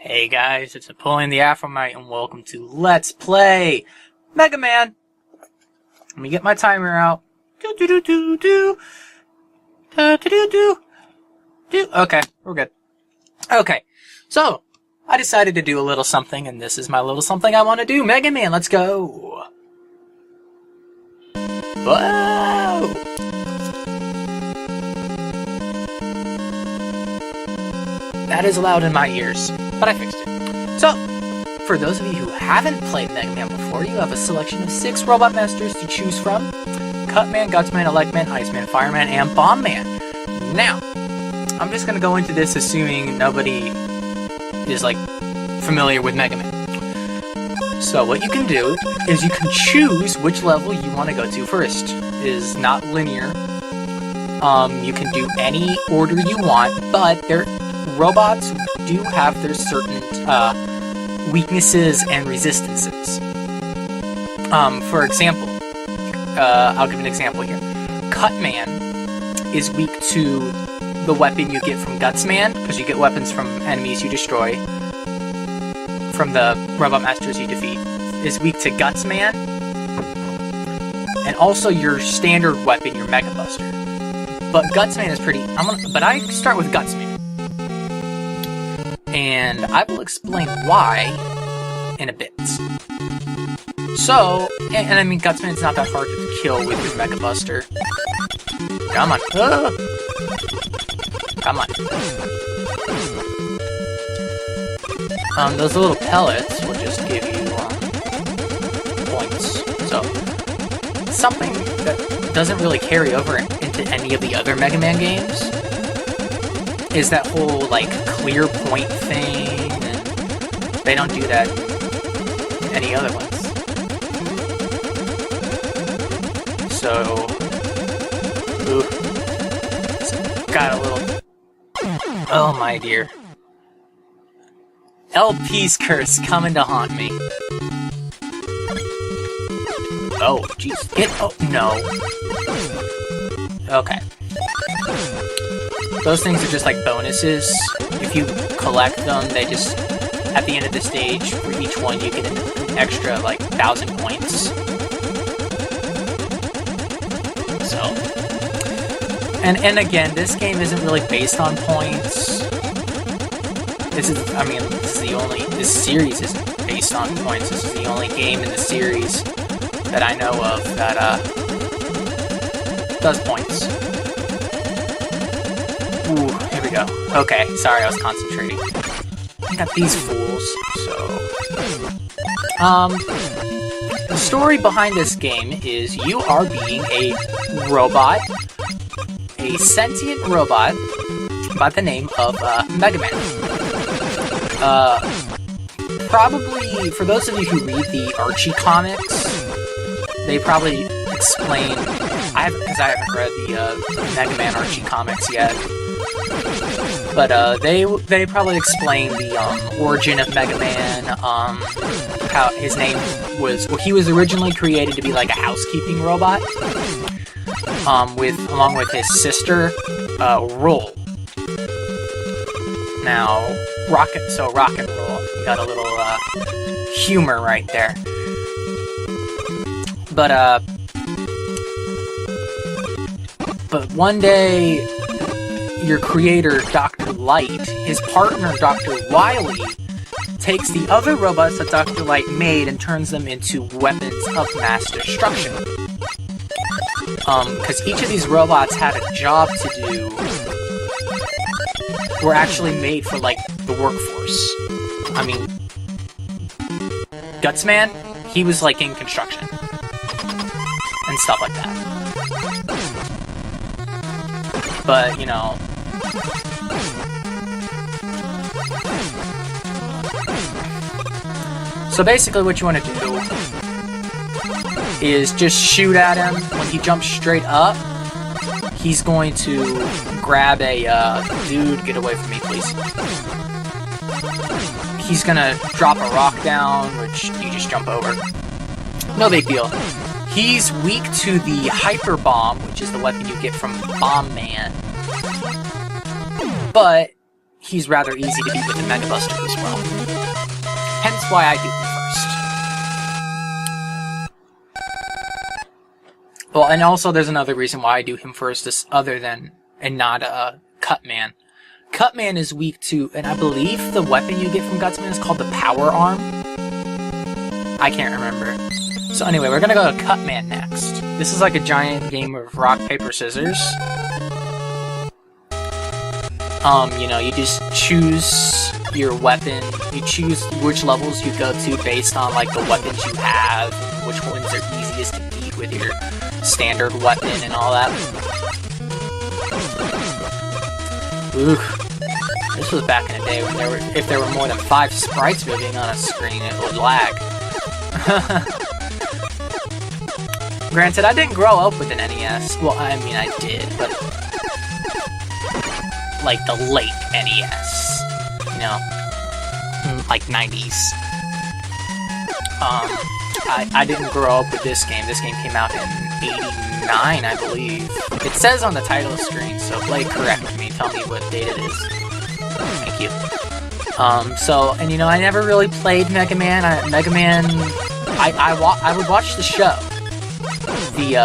Hey guys, it's Napoleon the Aphrodite, and welcome to Let's Play Mega Man. Let me get my timer out. Okay, we're good. Okay, so I decided to do a little something, and this is my little something I want to do. Mega Man, let's go. Whoa! That is loud in my ears, but I fixed it. So, for those of you who haven't played Mega Man before, you have a selection of 6 Robot Masters to choose from. Cutman, Gutsman, Electman, Iceman, Fireman, and Bombman. Now, I'm just going to go into this assuming nobody is, familiar with Mega Man. So, what you can do is you can choose which level you want to go to first. It is not linear. You can do any order you want, but robots do have their certain weaknesses and resistances. For example, I'll give an example here. Cutman is weak to the weapon you get from Gutsman, because you get weapons from enemies you destroy, from the Robot Masters you defeat. Is weak to Gutsman, and also your standard weapon, your Mega Buster. But Gutsman is pretty... But I start with Gutsman. And I will explain why in a bit. So, and I mean, Gutsman's not that hard to kill with your Mega Buster. Come on. Come on. Those little pellets will just give you points. So, something that doesn't really carry over into any of the other Mega Man games is that whole, clear point thing, and they don't do that in any other ones. So, got a little... Oh my dear. LP's curse coming to haunt me. Oh, jeez. Oh, no. Okay. Those things are just bonuses. If you collect them, they just, at the end of the stage, for each one you get an extra 1,000 points. So, and again, this game isn't really based on points. This series isn't based on points. This is the only game in the series that I know of that, does points. Ooh, here we go. Okay, sorry, I was concentrating. I got these fools, so... The story behind this game is you are being a robot, a sentient robot, by the name of, Mega Man. Probably, for those of you who read the Archie comics, they probably explain... because I haven't read the, Mega Man Archie comics yet. But, they probably explain the, origin of Mega Man, how his name was... Well, he was originally created to be, a housekeeping robot, along with his sister, Roll. Now, rock and roll. Got a little, humor right there. But one day, your creator, Dr. Light, his partner, Dr. Wily, takes the other robots that Dr. Light made and turns them into weapons of mass destruction. Because each of these robots had a job to do, were actually made for, the workforce. I mean, Gutsman, he was, in construction. And stuff like that. But, So basically what you want to do is just shoot at him. When he jumps straight up, he's going to grab a, dude, get away from me, please. He's gonna drop a rock down, which you just jump over. No big deal. He's weak to the Hyper Bomb, which is the weapon you get from Bomb Man. But he's rather easy to beat with the Mega Buster as well. Hence why I do him first. Well, and also there's another reason why I do him first, other than, and not Cut Man. Cut Man is weak to, and I believe the weapon you get from Gutsman is called the Power Arm. I can't remember. So anyway, we're gonna go to Cut Man next. This is like a giant game of rock, paper, scissors. You know, you just choose your weapon, you choose which levels you go to based on like the weapons you have, and which ones are easiest to beat with your standard weapon and all that. Ooh, this was back in the day when if there were more than 5 sprites moving on a screen, it would lag. Granted, I didn't grow up with an NES. Well, I mean, I did, but like the late NES, you know, like 90s. I didn't grow up with this game. This game came out in '89, I believe. It says on the title screen, so Blake, correct me. Tell me what date it is. Thank you. And you know, I never really played Mega Man. I would watch the show. The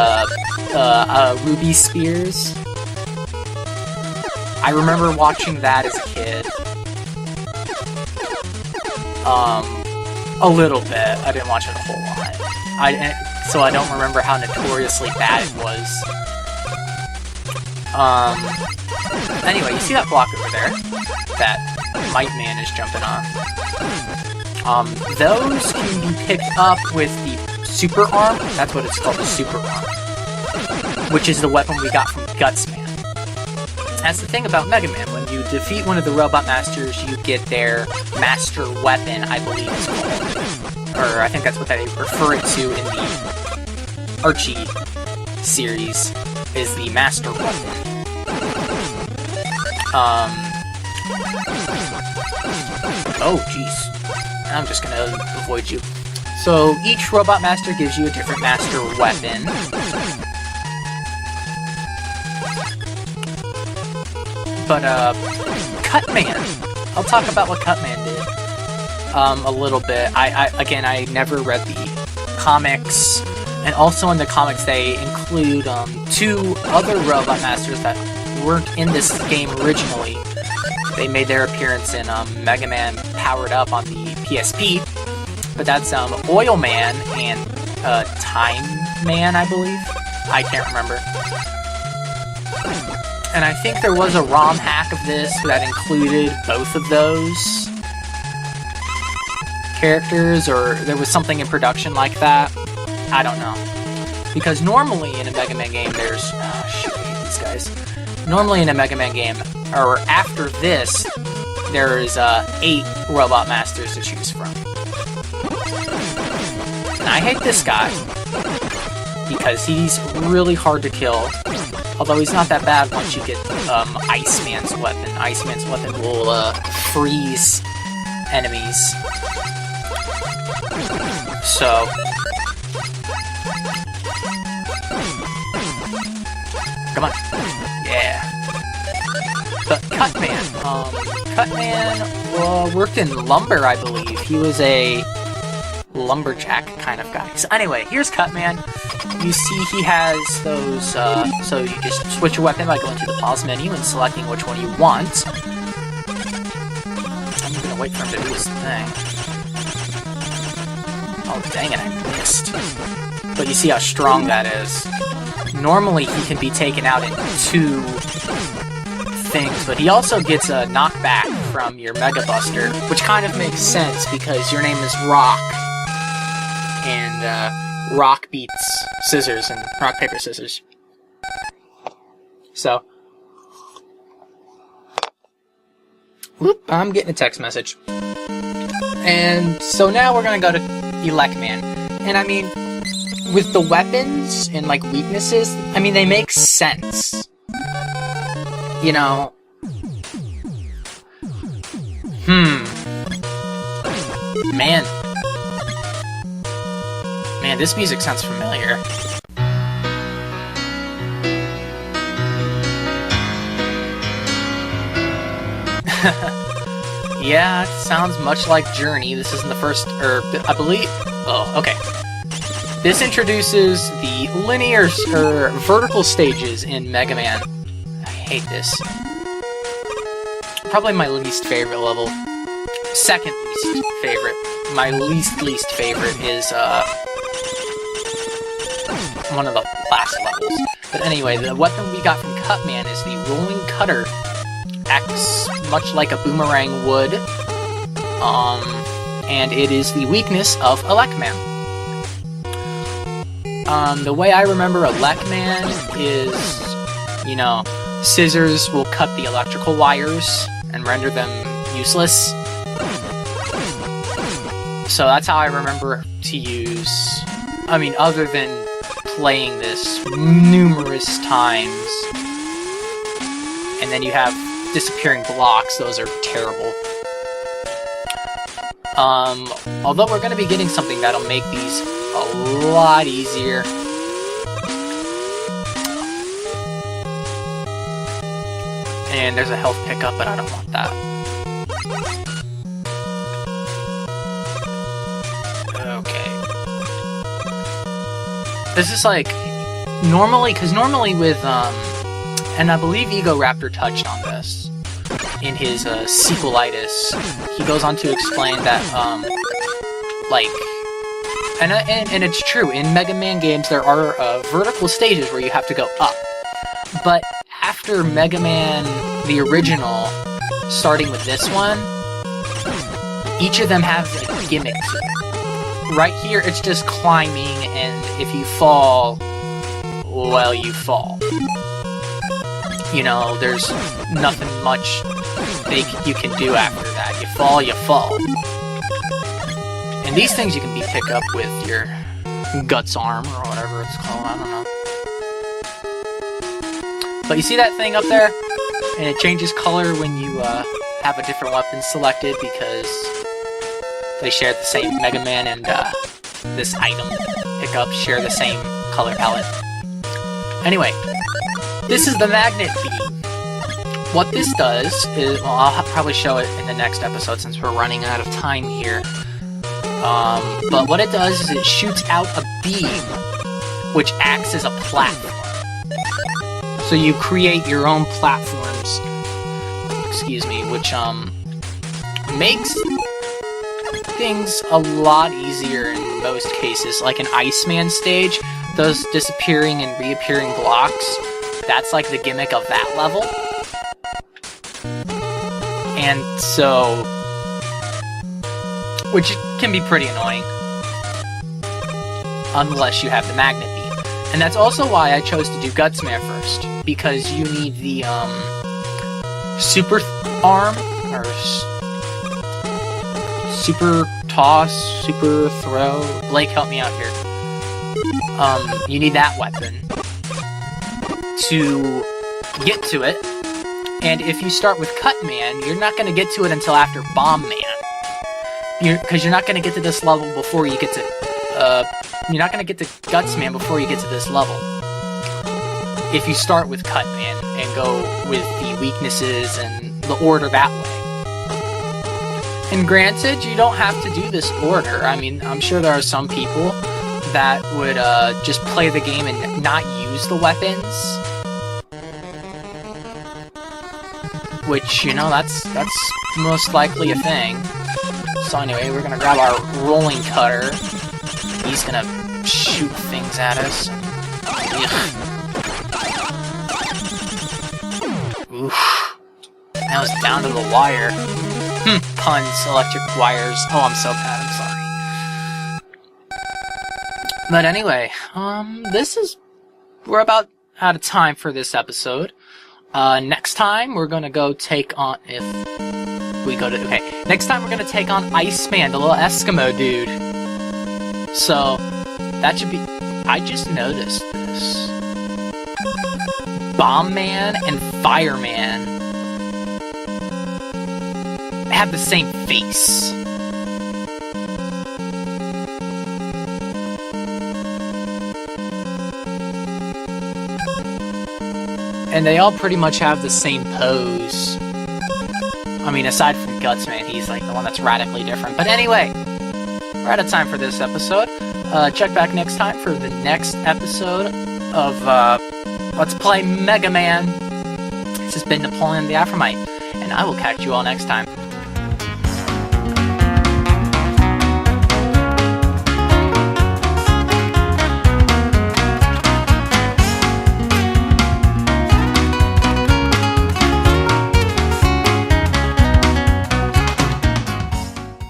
Ruby Spears. I remember watching that as a kid. A little bit. I didn't watch it a whole lot. So I don't remember how notoriously bad it was. Anyway, you see that block over there? That Might Man is jumping on. Those can be picked up with the Super Arm. That's what it's called, the Super Arm. Which is the weapon we got from Gutsman. That's the thing about Mega Man. When you defeat one of the Robot Masters, you get their Master Weapon, I believe it's called. Or I think that's what they refer it to in the Archie series, is the Master Weapon. Oh, jeez. I'm just gonna avoid you. So, each Robot Master gives you a different Master Weapon. But, Cut Man. I'll talk about what Cut Man did. A little bit. I never read the comics. And also in the comics, they include, 2 other Robot Masters that weren't in this game originally. They made their appearance in, Mega Man Powered Up on the PSP. But that's, Oil Man and, Time Man, I believe? I can't remember. And I think there was a ROM hack of this that included both of those characters, or there was something in production like that. I don't know. Because normally in a Mega Man game, there's... Oh, shoot, I hate these guys. Normally in a Mega Man game, or after this, there's 8 Robot Masters to choose from. And I hate this guy, because he's really hard to kill. Although he's not that bad once you get Iceman's weapon. Iceman's weapon will freeze enemies. So... Come on. Yeah. But Cutman worked in lumber, I believe. He was a lumberjack kind of guy. So anyway, here's Cutman. You see he has those, so you just switch your weapon by going to the pause menu and selecting which one you want. I'm gonna wait for him to do his thing. Oh, dang it, I missed. But you see how strong that is. Normally he can be taken out in 2 things, but he also gets a knockback from your Mega Buster, which kind of makes sense because your name is Rock. And, Rock beats Scissors and Rock, Paper, Scissors. So. Whoop, I'm getting a text message. And so now we're gonna go to Elect Man. And I mean, with the weapons and, like, weaknesses, I mean, they make sense. You know? Man, this music sounds familiar. Yeah, it sounds much like Journey. This isn't the first, I believe... Oh, okay. This introduces the linear, vertical stages in Mega Man. I hate this. Probably my least favorite level. Second least favorite. My least favorite is, one of the last levels. But anyway, the weapon we got from Cutman is the Rolling Cutter. Acts much like a boomerang would. And it is the weakness of Elecman. The way I remember Elecman is, you know, scissors will cut the electrical wires and render them useless. So that's how I remember to use, I mean, other than playing this numerous times. And then you have disappearing blocks, those are terrible. Although we're going to be getting something that'll make these a lot easier. And there's a health pickup, but I don't want that. Okay. This is like, normally with, and I believe Ego Raptor touched on this in his, sequelitis. He goes on to explain that, like, and it's true, in Mega Man games there are, vertical stages where you have to go up. But after Mega Man, the original, starting with this one, each of them has a gimmick to it. Right here, it's just climbing, and if you fall, well, you fall. You know, there's nothing much you can do after that. You fall, you fall. And these things you can pick up with your Guts arm, or whatever it's called, I don't know. But you see that thing up there? And it changes color when you have a different weapon selected, because they share the same Mega Man and this item pickup share the same color palette. Anyway, this is the Magnet Beam. What this does is, well, I'll probably show it in the next episode since we're running out of time here. But what it does is it shoots out a beam, which acts as a platform. So you create your own platforms, excuse me, which, makes things a lot easier in most cases. Like an Iceman stage, those disappearing and reappearing blocks, that's like the gimmick of that level. And so, which can be pretty annoying, unless you have the Magnet Beam. And that's also why I chose to do Gutsman first, because you need the, Super Arm, or Super Toss, Super Throw. Blake, help me out here. You need that weapon to get to it. And if you start with Cutman, you're not going to get to it until after Bomb Man. Because you're not going to get to this level before you get to... you're not going to get to Gutsman before you get to this level. If you start with Cutman and go with the weaknesses and the order that way. And granted, you don't have to do this order. I mean, I'm sure there are some people that would just play the game and not use the weapons. Which, you know, that's most likely a thing. So anyway, we're gonna grab our Rolling Cutter. He's gonna shoot things at us. Oof. That was down to the wire. Puns, electric wires. Oh, I'm so bad, I'm sorry. But anyway, we're about out of time for this episode. Next time, we're gonna go take on, next time we're gonna take on Iceman, the little Eskimo dude. So, that should be, I just noticed this. Bomb Man and Fireman have the same face. And they all pretty much have the same pose. I mean, aside from Guts Man, he's like the one that's radically different. But anyway, we're out of time for this episode. Check back next time for the next episode of Let's Play Mega Man. This has been Napoleon the Aphrodite, and I will catch you all next time.